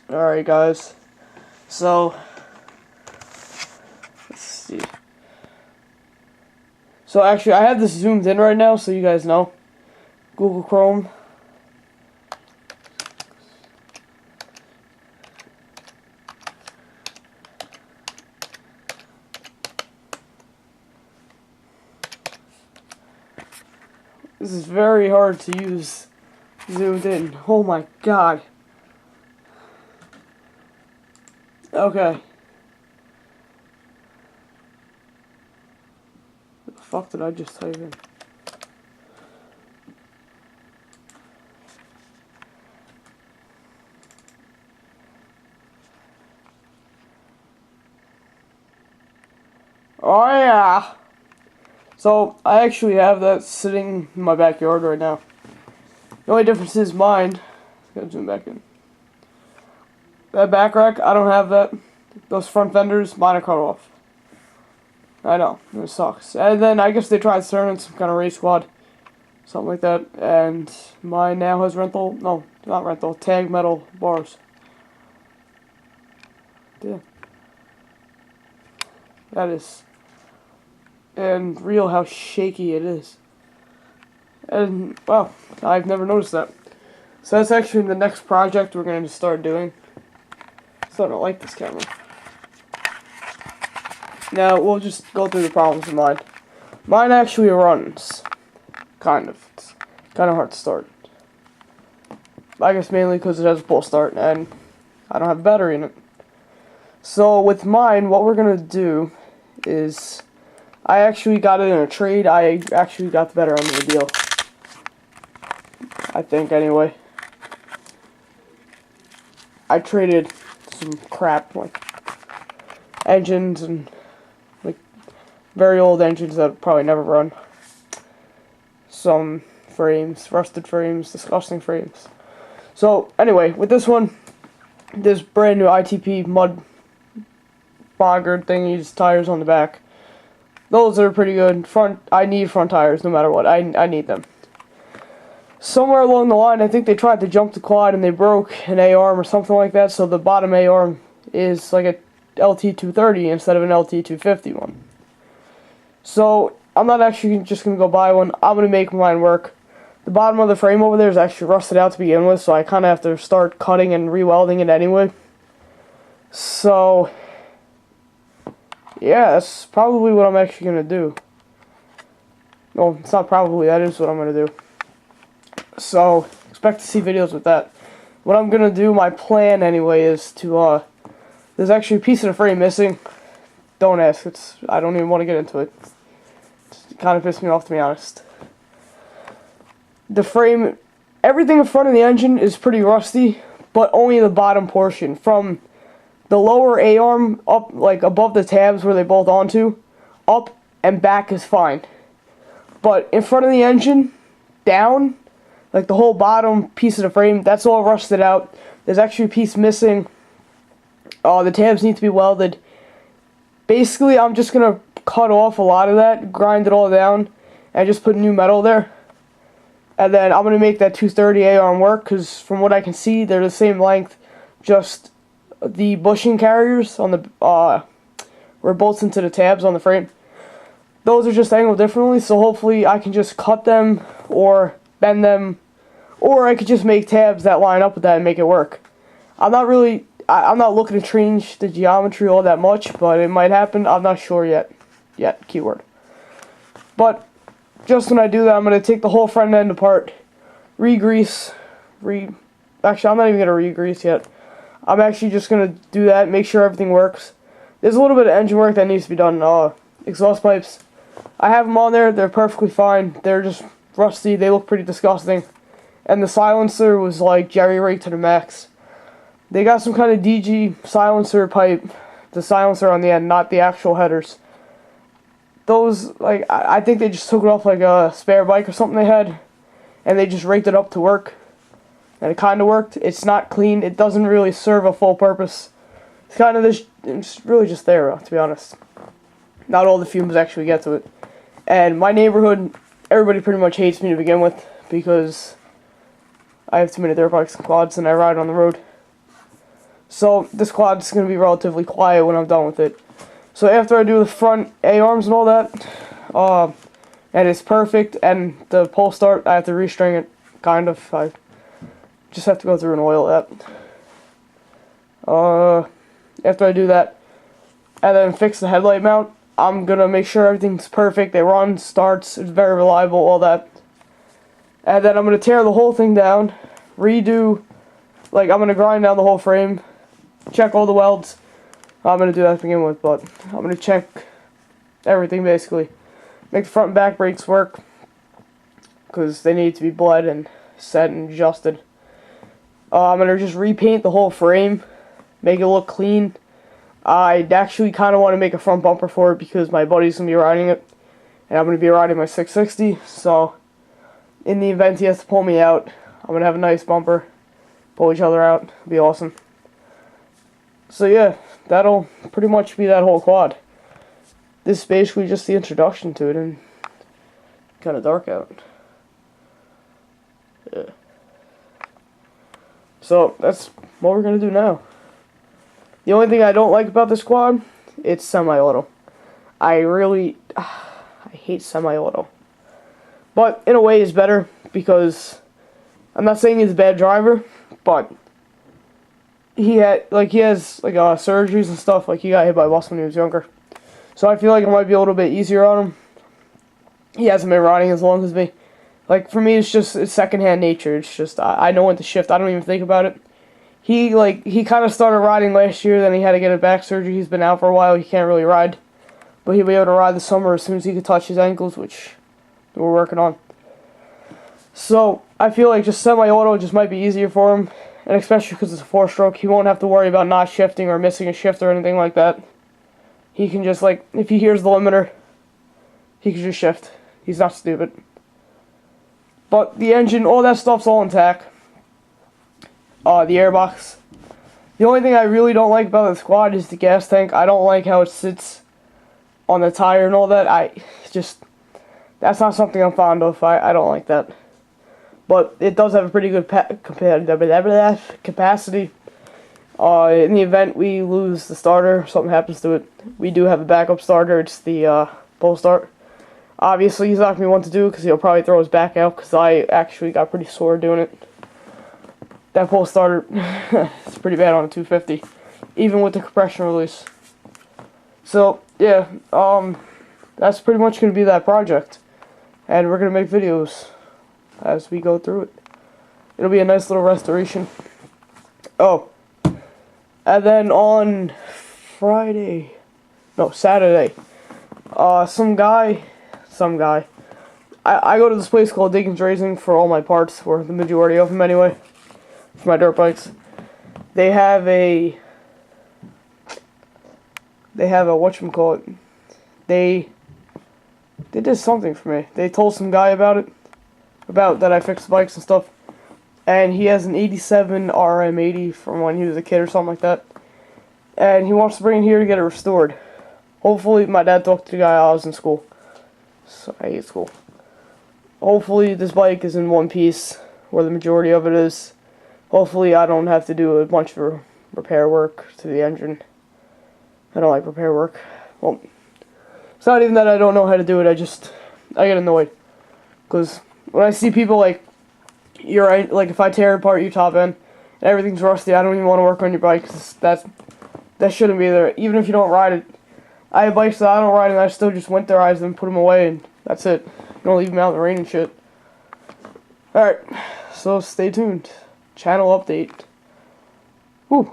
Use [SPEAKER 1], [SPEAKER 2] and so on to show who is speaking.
[SPEAKER 1] Alright guys, so let's see. So actually I have this zoomed in right now so you guys know. Google Chrome. This is very hard to use zoomed in. Oh my god. Okay. What the fuck did I just type in? Oh yeah. So I actually have that sitting in my backyard right now. The only difference is mine. Gotta zoom back in. That back rack, I don't have that. Those front fenders, mine are cut off. I know, it sucks. And then I guess they tried starting some kind of race squad, something like that. And mine now has tag metal bars. Yeah. That is. And real how shaky it is. And, wow, I've never noticed that. So that's actually the next project we're going to start doing. So I don't like this camera. Now, we'll just go through the problems with mine. Mine actually runs. Kind of. It's kind of hard to start. I guess mainly because it has a pull start and I don't have a battery in it. So with mine, what we're going to do is... I actually got it in a trade. I actually got the better end of the deal. I think, anyway. I traded some crap, like engines and like very old engines that probably never run. Some frames, rusted frames, disgusting frames. So, anyway, with this one, this brand new ITP mud boggard thingies, tires on the back. Those are pretty good. I need front tires no matter what. I need them. Somewhere along the line, I think they tried to jump the quad and they broke an A-arm or something like that, so the bottom A-arm is like a Lt250 instead of an Lt250 one. So, I'm not actually just going to go buy one. I'm going to make mine work. The bottom of the frame over there is actually rusted out to begin with, so I kind of have to start cutting and re-welding it anyway. So... yeah, that's probably what I'm actually going to do. No, it's not probably, that is what I'm going to do. So, expect to see videos with that. What I'm going to do, my plan anyway, is to, there's actually a piece of the frame missing. Don't ask, I don't even want to get into it. It kind of pissed me off, to be honest. The frame, everything in front of the engine is pretty rusty, but only the bottom portion. From the lower A-arm up, like above the tabs where they bolt onto, up and back is fine. But in front of the engine, down, like the whole bottom piece of the frame, that's all rusted out. There's actually a piece missing. The tabs need to be welded. Basically, I'm just going to cut off a lot of that, grind it all down, and just put new metal there. And then I'm going to make that 230 A-arm work, because from what I can see, they're the same length, just... the bushing carriers on the where it bolts into the tabs on the frame, those are just angled differently, so hopefully I can just cut them or bend them, or I could just make tabs that line up with that and make it work. I'm not looking to change the geometry all that much, but it might happen. I'm not sure yet keyword. But just when I do that, I'm going to take the whole front end apart, actually I'm not even going to re-grease yet. I'm actually just going to do that, make sure everything works. There's a little bit of engine work that needs to be done. Exhaust pipes, I have them on there. They're perfectly fine. They're just rusty. They look pretty disgusting. And the silencer was like jerry-rigged to the max. They got some kind of DG silencer pipe, the silencer on the end, not the actual headers. Those, like, I think they just took it off like a spare bike or something they had, and they just rigged it up to work. And it kind of worked. It's not clean. It doesn't really serve a full purpose. It's kind of this. It's really just there, to be honest. Not all the fumes actually get to it. And my neighborhood, everybody pretty much hates me to begin with because I have too many dirt bikes and quads and I ride on the road. So this quad's going to be relatively quiet when I'm done with it. So after I do the front A-arms and all that, and it's perfect, and the pull start, I have to restring it, kind of. I just have to go through and oil that. After I do that, and then fix the headlight mount, I'm going to make sure everything's perfect. It runs, starts, it's very reliable, all that. And then I'm going to tear the whole thing down, redo, like I'm going to grind down the whole frame, check all the welds. I'm going to do that to begin with, but I'm going to check everything basically. Make the front and back brakes work, because they need to be bled and set and adjusted. I'm going to just repaint the whole frame, make it look clean. I actually kind of want to make a front bumper for it because my buddy's going to be riding it, and I'm going to be riding my 660, so in the event he has to pull me out, I'm going to have a nice bumper, pull each other out, it'll be awesome. So yeah, that'll pretty much be that whole quad. This is basically just the introduction to it, and kind of dark out. Yeah. So that's what we're going to do now. The only thing I don't like about this quad, it's semi-auto. I hate semi-auto. But in a way it's better, because I'm not saying he's a bad driver, but he has surgeries and stuff. Like, he got hit by a bus when he was younger, so I feel like it might be a little bit easier on him. He hasn't been riding as long as me. Like, for me, it's secondhand nature. It's just I know when to shift. I don't even think about it. He kind of started riding last year, then he had to get a back surgery. He's been out for a while. He can't really ride, but he'll be able to ride this summer as soon as he can touch his ankles, which we're working on. So I feel like just semi-auto just might be easier for him, and especially because it's a 4-stroke, he won't have to worry about not shifting or missing a shift or anything like that. He can just, like, if he hears the limiter, he can just shift. He's not stupid. But the engine, all that stuff's all intact. The airbox. The only thing I really don't like about the quad is the gas tank. I don't like how it sits on the tire and all that. That's not something I'm fond of. I don't like that. But it does have a pretty good capacity. In the event we lose the starter, something happens to it, we do have a backup starter. It's the pull start. Obviously, he's not going to be one to do because he'll probably throw his back out, because I actually got pretty sore doing it. That pull starter, it's pretty bad on a 250, even with the compression release. So, yeah, that's pretty much going to be that project. And we're going to make videos as we go through it. It'll be a nice little restoration. Oh, and then on Saturday, some guy, I go to this place called Diggins Racing for all my parts, or the majority of them anyway, for my dirt bikes. They have a whatchamacallit, they did something for me. They told some guy about that I fixed bikes and stuff, and he has an 87 RM80 from when he was a kid or something like that, and he wants to bring it here to get it restored. Hopefully, my dad talked to the guy while I was in school, so I hate school. Hopefully this bike is in one piece, where the majority of it is. Hopefully I don't have to do a bunch of repair work to the engine. I don't like repair work. Well, it's not even that I don't know how to do it, I get annoyed. Because when I see people like if I tear apart your top end and everything's rusty, I don't even want to work on your bike, 'cause that shouldn't be there. Even if you don't ride it. I have bikes that I don't ride and I still just winterize them, put them away, and that's it. You don't leave them out in the rain and shit. Alright, so stay tuned. Channel update. Whew.